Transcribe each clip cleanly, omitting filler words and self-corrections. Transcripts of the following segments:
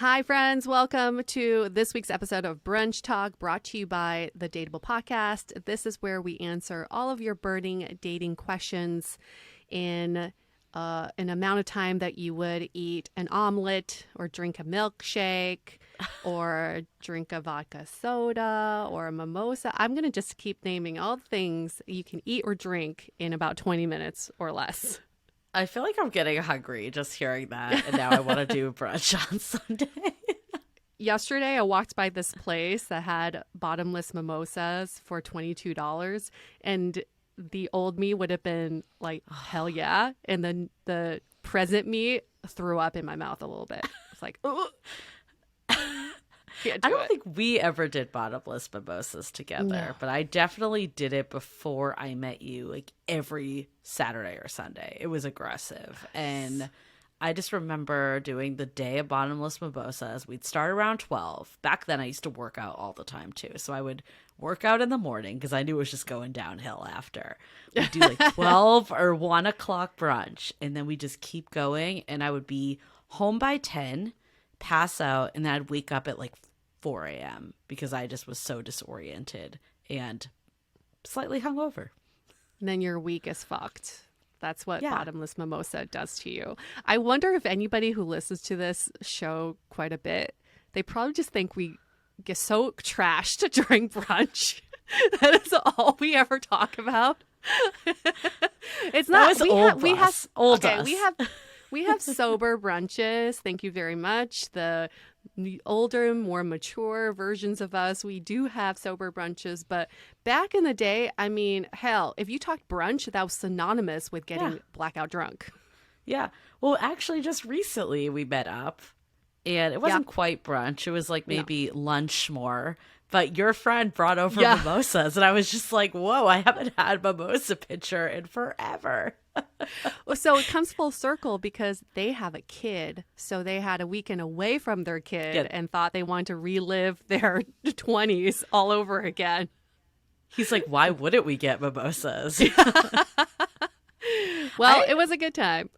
Hi, friends. Welcome to this week's episode of Brunch Talk, brought to you by the DATEABLE podcast. This is where we answer all of your burning dating questions in an amount of time that you would eat an omelet or drink a milkshake or drink a vodka soda or a mimosa. I'm going to just keep naming all the things you can eat or drink in about 20 minutes or less. I feel like I'm getting hungry just hearing that, and now I want to do brunch on Sunday. Yesterday, I walked by this place that had bottomless mimosas for $22, and the old me would have been like, hell yeah. And then the present me threw up in my mouth a little bit. It's like, oh, I don't think we ever did bottomless mimosas together, but I definitely did it before I met you, like every Saturday or Sunday. It was aggressive. And I just remember doing the day of bottomless mimosas. We'd start around 12. Back then, I used to work out all the time, too. So I would work out in the morning because I knew it was just going downhill after. We'd do like 12 or 1 o'clock brunch, and then we just keep going. And I would be home by 10, pass out, and then I'd wake up at like 4 a.m. because I just was so disoriented and slightly hungover. And then your week is fucked. That's what bottomless mimosa does to you. I wonder if anybody who listens to this show quite a bit, they probably just think we get so trashed during brunch. That is all we ever talk about. It's not. We have sober brunches. Thank you very much. The older, more mature versions of us, we do have sober brunches. But back in the day, I mean, hell, if you talked brunch, that was synonymous with getting blackout drunk. Yeah. Well, actually, just recently we met up, and it wasn't quite brunch. It was like maybe lunch more. But your friend brought over mimosas, and I was just like, whoa, I haven't had mimosa pitcher in forever. So it comes full circle because they have a kid. So they had a weekend away from their kid and thought they wanted to relive their 20s all over again. He's like, why wouldn't we get mimosas? Well, it was a good time.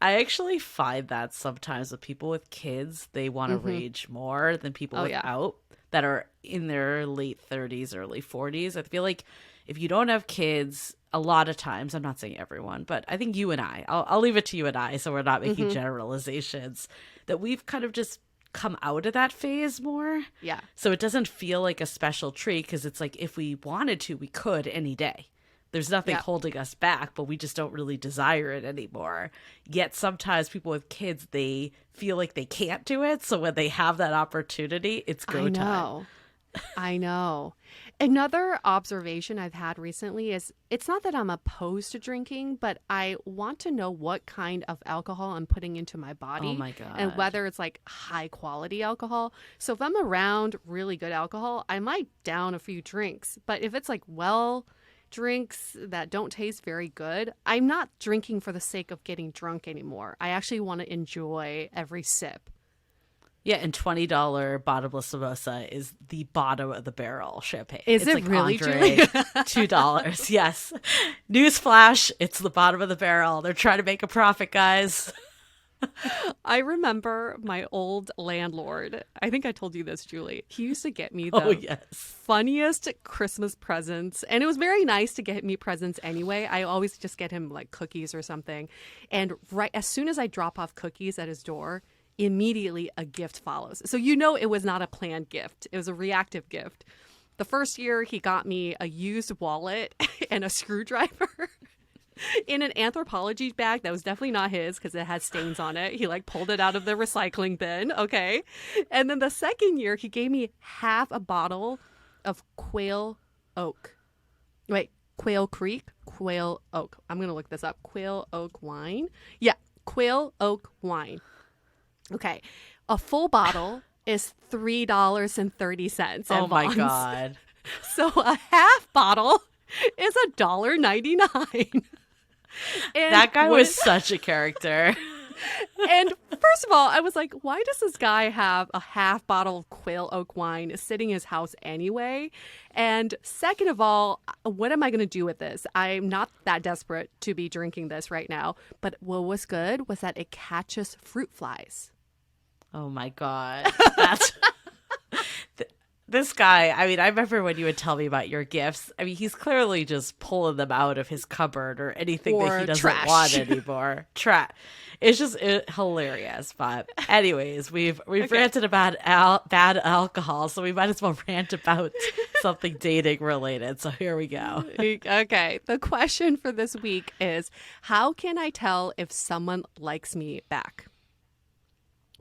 I actually find that sometimes with people with kids, they want to rage more than people without that are in their late 30s, early 40s. I feel like if you don't have kids, a lot of times, I'm not saying everyone, but I think you and I'll leave it to you and I, so we're not making generalizations, that we've kind of just come out of that phase more. Yeah. So it doesn't feel like a special treat because it's like if we wanted to, we could any day. There's nothing holding us back, but we just don't really desire it anymore. Yet sometimes people with kids, they feel like they can't do it. So when they have that opportunity, it's go time. I know. Another observation I've had recently is it's not that I'm opposed to drinking, but I want to know what kind of alcohol I'm putting into my body. Oh my God. And whether it's like high quality alcohol. So if I'm around really good alcohol, I might down a few drinks. But if it's like, drinks that don't taste very good, I'm not drinking for the sake of getting drunk anymore. I actually want to enjoy every sip. Yeah, and $20 bottomless mimosa is the bottom of the barrel champagne. Is it like really, Andre, Julie? $2. Yes. Newsflash, it's the bottom of the barrel. They're trying to make a profit, guys. I remember my old landlord. I think I told you this, Julie. He used to get me the funniest Christmas presents. And it was very nice to get me presents anyway. I always just get him like cookies or something. And right as soon as I drop off cookies at his door, immediately a gift follows. So you know it was not a planned gift. It was a reactive gift. The first year he got me a used wallet and a screwdriver. In an Anthropologie bag that was definitely not his because it had stains on it. He like pulled it out of the recycling bin. Okay. And then the second year, he gave me half a bottle of Quail Oak. Wait, Quail Creek? Quail Oak. I'm going to look this up. Quail Oak wine. Yeah, Quail Oak wine. Okay. A full bottle is $3.30. Oh my God. So a half bottle is $1.99. And that guy was such a character. And first of all, I was like, why does this guy have a half bottle of Quail Oak wine sitting in his house anyway? And second of all, what am I going to do with this? I'm not that desperate to be drinking this right now. But what was good was that it catches fruit flies. Oh my God. That's this guy. I mean, I remember when you would tell me about your gifts. I mean, he's clearly just pulling them out of his cupboard or anything or that he doesn't trash. want anymore. It's just hilarious. But anyways, we've ranted about bad alcohol, so we might as well rant about something dating related. So here we go. Okay. The question for this week is, how can I tell if someone likes me back?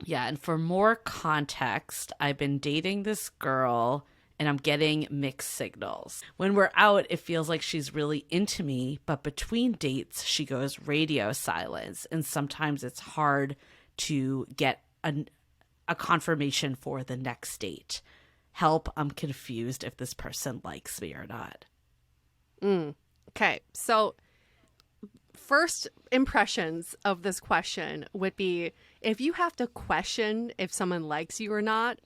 Yeah, and for more context, I've been dating this girl and I'm getting mixed signals. When we're out, it feels like she's really into me, but between dates, she goes radio silence, and sometimes it's hard to get a confirmation for the next date. Help, I'm confused if this person likes me or not. Okay, so first impressions of this question would be, if you have to question if someone likes you or not,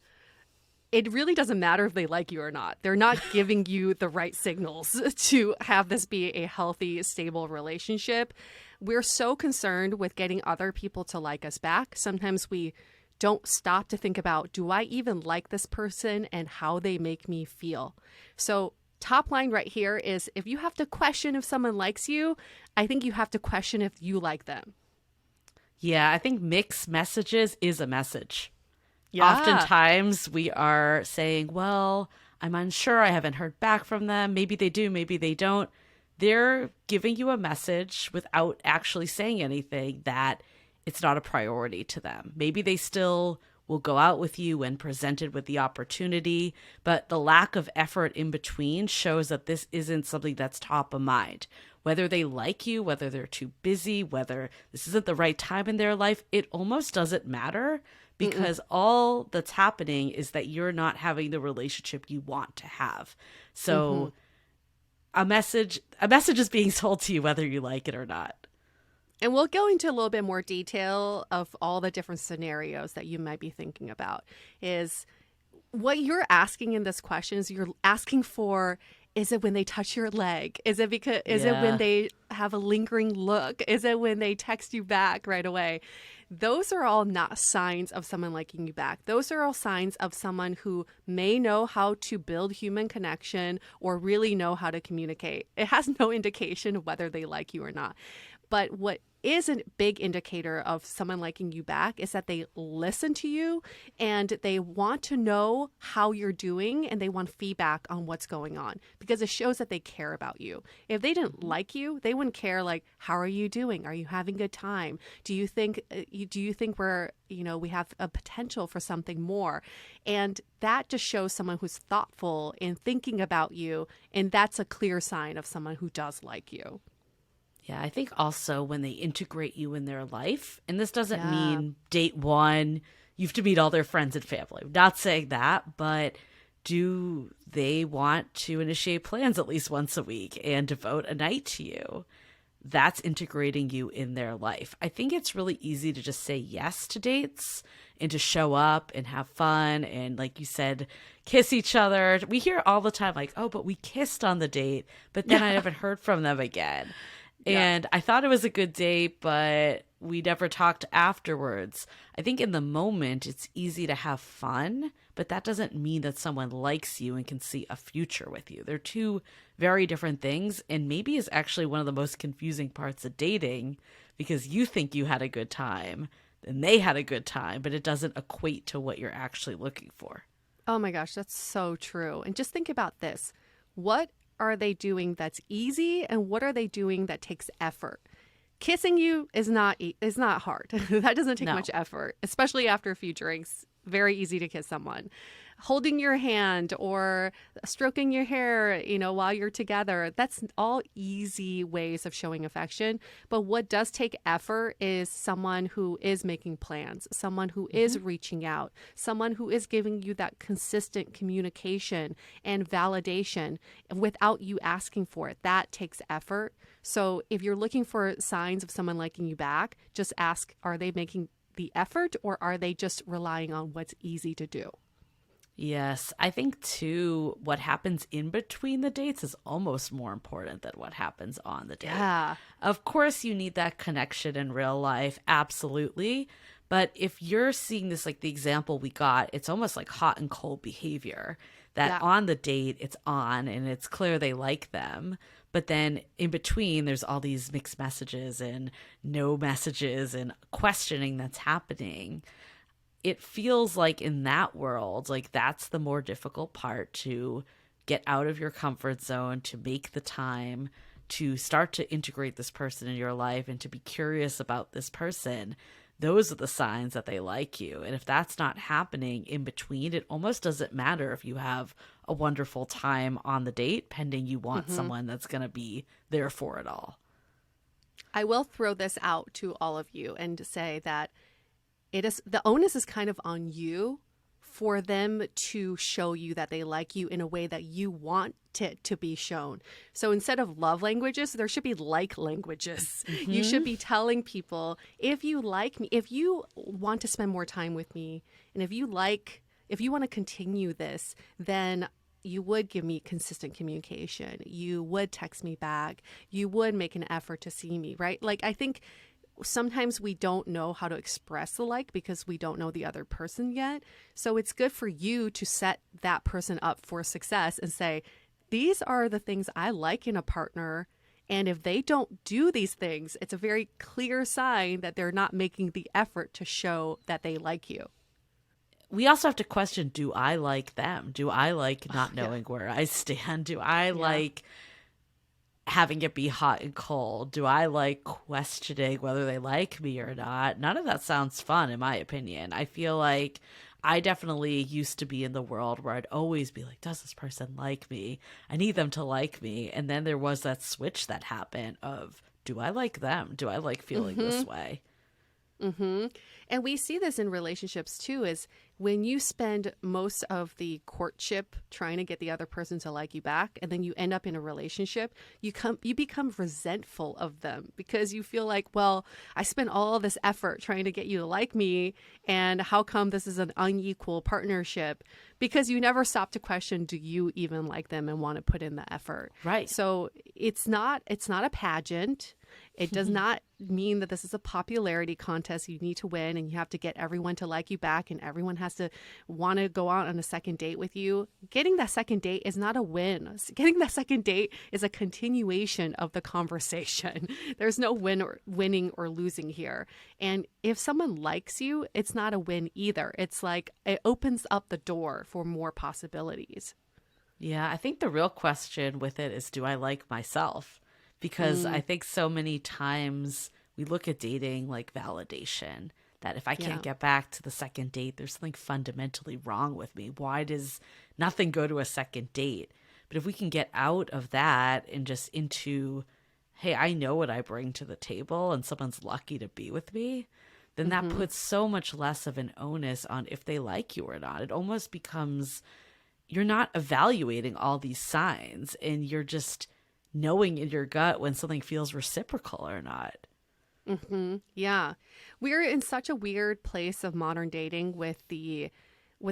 it really doesn't matter if they like you or not. They're not giving you the right signals to have this be a healthy, stable relationship. We're so concerned with getting other people to like us back. Sometimes we don't stop to think about, do I even like this person and how they make me feel? So top line right here is, if you have to question if someone likes you, I think you have to question if you like them. Yeah, I think mixed messages is a message. Yeah. Oftentimes we are saying, well, I'm unsure. I haven't heard back from them. Maybe they do, maybe they don't. They're giving you a message without actually saying anything that it's not a priority to them. Maybe they still will go out with you when presented with the opportunity, but the lack of effort in between shows that this isn't something that's top of mind. Whether they like you, whether they're too busy, whether this isn't the right time in their life, it almost doesn't matter, because all that's happening is that you're not having the relationship you want to have. So a message is being told to you whether you like it or not. And we'll go into a little bit more detail of all the different scenarios that you might be thinking about. Is what you're asking in this question is, you're asking for, is it when they touch your leg? Is it it when they have a lingering look? Is it when they text you back right away? Those are all not signs of someone liking you back. Those are all signs of someone who may know how to build human connection or really know how to communicate. It has no indication of whether they like you or not. But what is a big indicator of someone liking you back is that they listen to you and they want to know how you're doing, and they want feedback on what's going on, because it shows that they care about you. If they didn't like you, they wouldn't care, like, how are you doing? Are you having a good time? Do you think we're, we have a potential for something more? And that just shows someone who's thoughtful in thinking about you, and that's a clear sign of someone who does like you. Yeah, I think also when they integrate you in their life, and this doesn't mean date one, you have to meet all their friends and family. I'm not saying that, but do they want to initiate plans at least once a week and devote a night to you? That's integrating you in their life. I think it's really easy to just say yes to dates and to show up and have fun and, like you said, kiss each other. We hear all the time, like, oh, but we kissed on the date, but then I haven't heard from them again. And I thought it was a good date, but we never talked afterwards. I think in the moment, it's easy to have fun, but that doesn't mean that someone likes you and can see a future with you. They're two very different things, and maybe is actually one of the most confusing parts of dating, because you think you had a good time, and they had a good time, but it doesn't equate to what you're actually looking for. Oh my gosh, that's so true. And just think about this. What are they doing that's easy, and what are they doing that takes effort? Kissing you is not hard. That doesn't take much effort, especially after a few drinks. Very easy to kiss someone. Holding your hand or stroking your hair, while you're together, that's all easy ways of showing affection. But what does take effort is someone who is making plans, someone who is reaching out, someone who is giving you that consistent communication and validation without you asking for it. That takes effort. So if you're looking for signs of someone liking you back, just ask, are they making the effort, or are they just relying on what's easy to do? Yes, I think too, what happens in between the dates is almost more important than what happens on the date. Yeah. Of course, you need that connection in real life, absolutely. But if you're seeing this, like the example we got, it's almost like hot and cold behavior that on the date it's on and it's clear they like them. But then in between, there's all these mixed messages and no messages and questioning that's happening. It feels like in that world, like that's the more difficult part, to get out of your comfort zone, to make the time, to start to integrate this person in your life and to be curious about this person. Those are the signs that they like you. And if that's not happening in between, it almost doesn't matter if you have a wonderful time on the date, pending you want someone that's going to be there for it all. I will throw this out to all of you and say that the onus is kind of on you for them to show you that they like you in a way that you want it to be shown. So instead of love languages, there should be like languages. You should be telling people, if you like me, if you want to spend more time with me, and if you want to continue this, then you would give me consistent communication. You would text me back. You would make an effort to see me, right? Like, I think sometimes we don't know how to express the like because we don't know the other person yet. So it's good for you to set that person up for success and say, these are the things I like in a partner. And if they don't do these things, it's a very clear sign that they're not making the effort to show that they like you. We also have to question, do I like them? Do I like not knowing where I stand? Do I like having it be hot and cold? Do I like questioning whether they like me or not? None of that sounds fun, in my opinion. I feel like I definitely used to be in the world where I'd always be like, does this person like me? I need them to like me. And then there was that switch that happened of, do I like them? Do I like feeling this way? And we see this in relationships too, is when you spend most of the courtship trying to get the other person to like you back, and then you end up in a relationship, you become resentful of them because you feel like, well, I spent all this effort trying to get you to like me, and how come this is an unequal partnership? Because you never stop to question, do you even like them and want to put in the effort? Right. So it's not a pageant. It does not mean that this is a popularity contest you need to win and you have to get everyone to like you back and everyone has to want to go out on a second date with you. Getting that second date is not a win. Getting that second date is a continuation of the conversation. There's no winning or losing here. And if someone likes you, it's not a win either. It's like it opens up the door for more possibilities. Yeah, I think the real question with it is, do I like myself? Because I think so many times we look at dating like validation, that if I can't get back to the second date, there's something fundamentally wrong with me. Why does nothing go to a second date? But if we can get out of that and just into, hey, I know what I bring to the table and someone's lucky to be with me, then that puts so much less of an onus on if they like you or not. It almost becomes, you're not evaluating all these signs and you're just knowing in your gut when something feels reciprocal or not. Yeah. We're in such a weird place of modern dating with the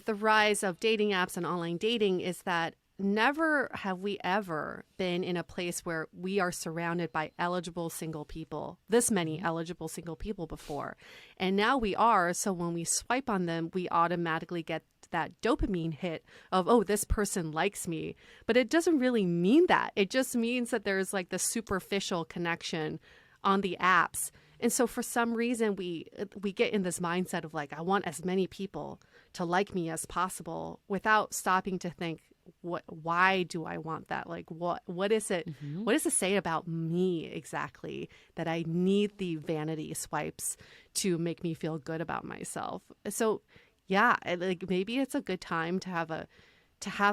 rise of dating apps and online dating, is that never have we ever been in a place where we are surrounded by eligible single people, this many eligible single people before. And now we are. So when we swipe on them, we automatically get that dopamine hit of, oh, this person likes me. But it doesn't really mean that. It just means that there's like the superficial connection on the apps. And so for some reason, we get in this mindset of like, I want as many people to like me as possible without stopping to think, why do I want that? Like, what is it? What does it say about me exactly that I need the vanity swipes to make me feel good about myself? So yeah, like maybe it's a good time to have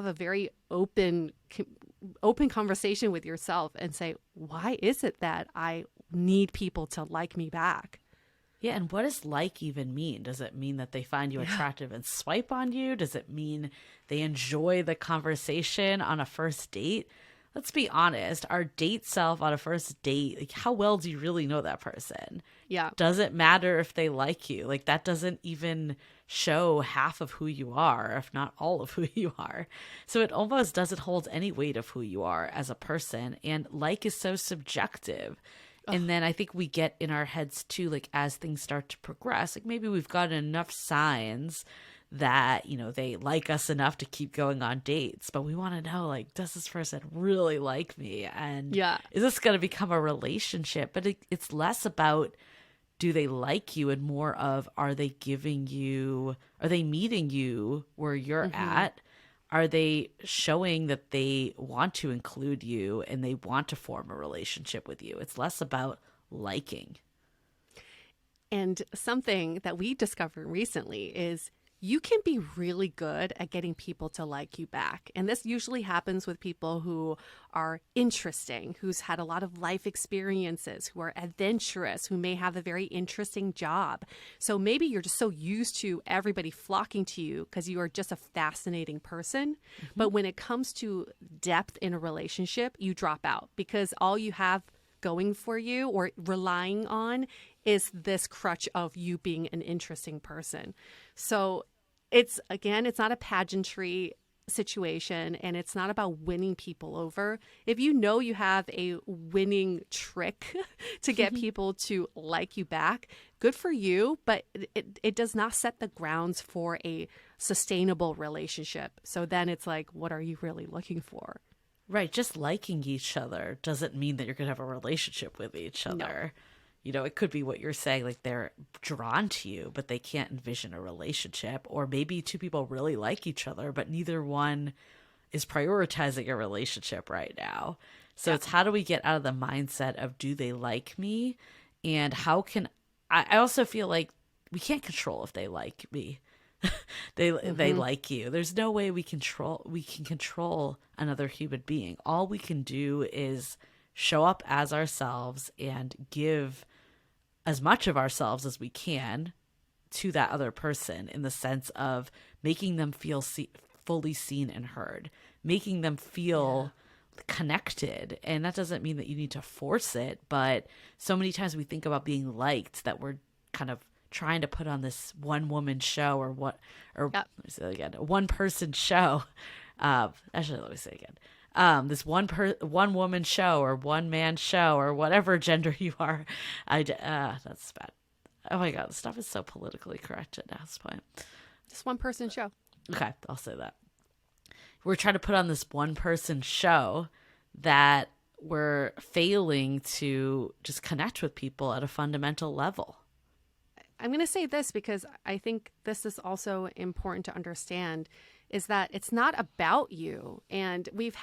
a very open conversation with yourself and say, why is it that I need people to like me back? Yeah, and what does like even mean? Does it mean that they find you attractive and swipe on you? Does it mean they enjoy the conversation on a first date? Let's be honest, our date self on a first date, like how well do you really know that person? Yeah. Does it matter if they like you? Like that doesn't even show half of who you are, if not all of who you are. So it almost doesn't hold any weight of who you are as a person. And like is so subjective. And then I think we get in our heads too, like as things start to progress, like maybe we've gotten enough signs that, you know, they like us enough to keep going on dates, but we want to know, like, does this person really like me? And is this going to become a relationship? But it's less about do they like you and more of are they meeting you where you're at? Are they showing that they want to include you and they want to form a relationship with you? It's less about liking. And something that we discovered recently is you can be really good at getting people to like you back. And this usually happens with people who are interesting, who's had a lot of life experiences, who are adventurous, who may have a very interesting job. So maybe you're just so used to everybody flocking to you because you are just a fascinating person. But when it comes to depth in a relationship, you drop out because all you have going for you or relying on is this crutch of you being an interesting person. So it's not a pageantry situation and it's not about winning people over. If you know you have a winning trick to get people to like you back, good for you, but it does not set the grounds for a sustainable relationship. So then it's like, what are you really looking for? Right. Just liking each other doesn't mean that you're going to have a relationship with each other. No. You know, it could be what you're saying, like they're drawn to you, but they can't envision a relationship. Or maybe two people really like each other, but neither one is prioritizing a relationship right now. So it's how do we get out of the mindset of do they like me? And how can I also feel like we can't control if they like me. they like you. There's no way we can control another human being. All we can do is show up as ourselves and give as much of ourselves as we can to that other person in the sense of making them feel fully seen and heard, making them feel connected. And that doesn't mean that you need to force it, but so many times we think about being liked that we're kind of trying to put on this one woman show let me say that again, one person show. Actually, let me say it again. This one woman show or one man show or whatever gender you are. That's bad. Oh my God, this stuff is so politically correct at this point. Just one person show. Okay, I'll say that. We're trying to put on this one person show that we're failing to just connect with people at a fundamental level. I'm going to say this because I think this is also important to understand is that it's not about you. And we've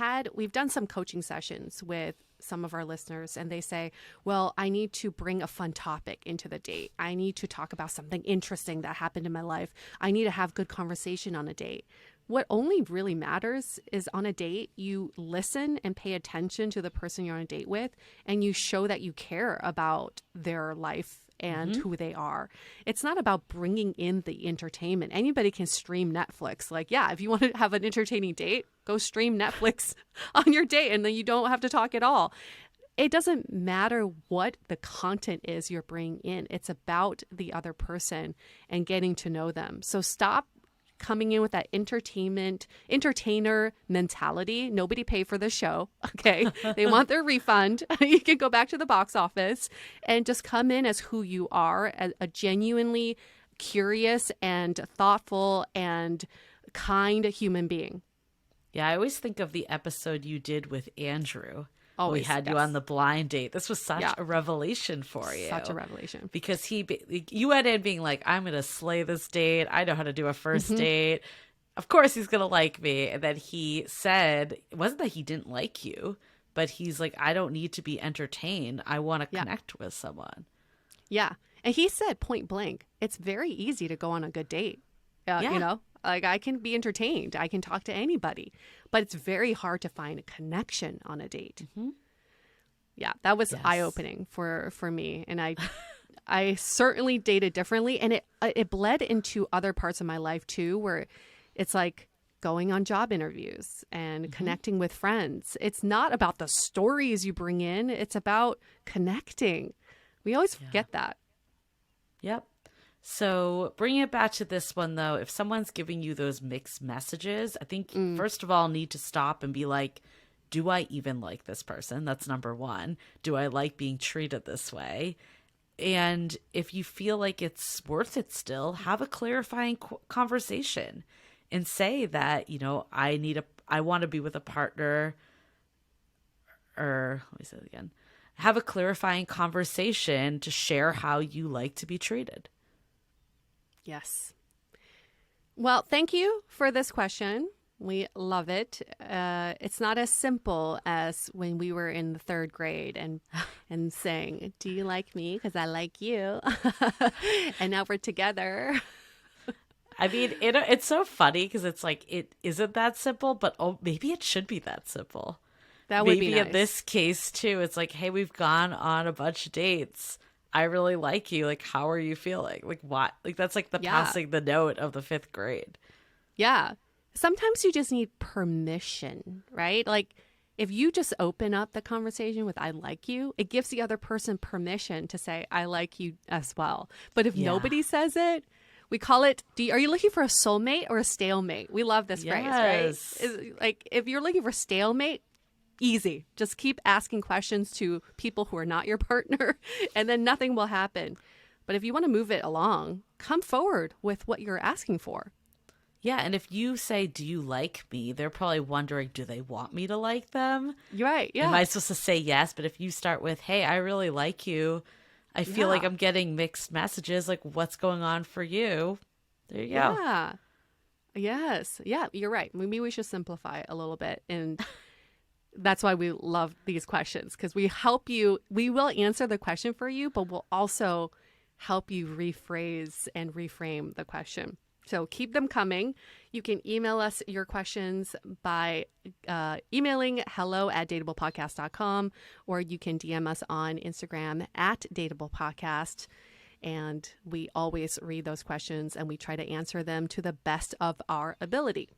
done some coaching sessions with some of our listeners and they say, well, I need to bring a fun topic into the date. I need to talk about something interesting that happened in my life. I need to have good conversation on a date. What only really matters is on a date, you listen and pay attention to the person you're on a date with, and you show that you care about their life and who they are. It's not about bringing in the entertainment. Anybody can stream Netflix. Like, yeah, if you want to have an entertaining date, go stream Netflix on your date and then you don't have to talk at all. It doesn't matter what the content is you're bringing in. It's about the other person and getting to know them. So stop coming in with that entertainer mentality. Nobody paid for the show. Okay. They want their refund. You can go back to the box office and just come in as who you are, a genuinely curious and thoughtful and kind human being. Yeah. I always think of the episode you did with Andrew. Always, we had you on the blind date. This was such a revelation for you. Such a revelation. Because you went in being like, I'm going to slay this date. I know how to do a first date. Of course he's going to like me. And then he said, it wasn't that he didn't like you, but he's like, I don't need to be entertained. I want to connect with someone. Yeah. And he said point blank, it's very easy to go on a good date. You know, like I can be entertained. I can talk to anybody, but it's very hard to find a connection on a date. Yeah, that was eye-opening for me. And I certainly dated differently. And it bled into other parts of my life too, where it's like going on job interviews and connecting with friends. It's not about the stories you bring in. It's about connecting. We always forget that. Yep. So bringing it back to this one, though, if someone's giving you those mixed messages, I think, first of all, need to stop and be like, do I even like this person? That's number one. Do I like being treated this way? And if you feel like it's worth it still, have a clarifying conversation and say that, you know, I want to be with a partner, or let me say it again. Have a clarifying conversation to share how you like to be treated. Yes. Well, thank you for this question. We love it. It's not as simple as when we were in the third grade and saying, do you like me? Because I like you. And now we're together. I mean, it's so funny because it's like, it isn't that simple, but maybe it should be that simple. That would be maybe nice. In this case, too, it's like, hey, we've gone on a bunch of dates. I really like you. Like, how are you feeling? Like, what? Like, that's like the passing the note of the fifth grade. Yeah. Sometimes you just need permission, right? Like, if you just open up the conversation with I like you, it gives the other person permission to say I like you as well. But if nobody says it, we call it, are you looking for a soulmate or a stalemate? We love this phrase, right? Like, if you're looking for stalemate, easy. Just keep asking questions to people who are not your partner, and then nothing will happen. But if you want to move it along, come forward with what you're asking for. Yeah, and if you say, do you like me? They're probably wondering, do they want me to like them? You're right, yeah. Am I supposed to say yes? But if you start with, hey, I really like you. I feel like I'm getting mixed messages. Like, what's going on for you? There you go. Yeah. Yes. Yeah, you're right. Maybe we should simplify it a little bit. And that's why we love these questions, because we help you. We will answer the question for you, but we'll also help you rephrase and reframe the question. So keep them coming. You can email us your questions by emailing hello@dateablepodcast.com, or you can DM us on Instagram @dateablepodcast. And we always read those questions and we try to answer them to the best of our ability.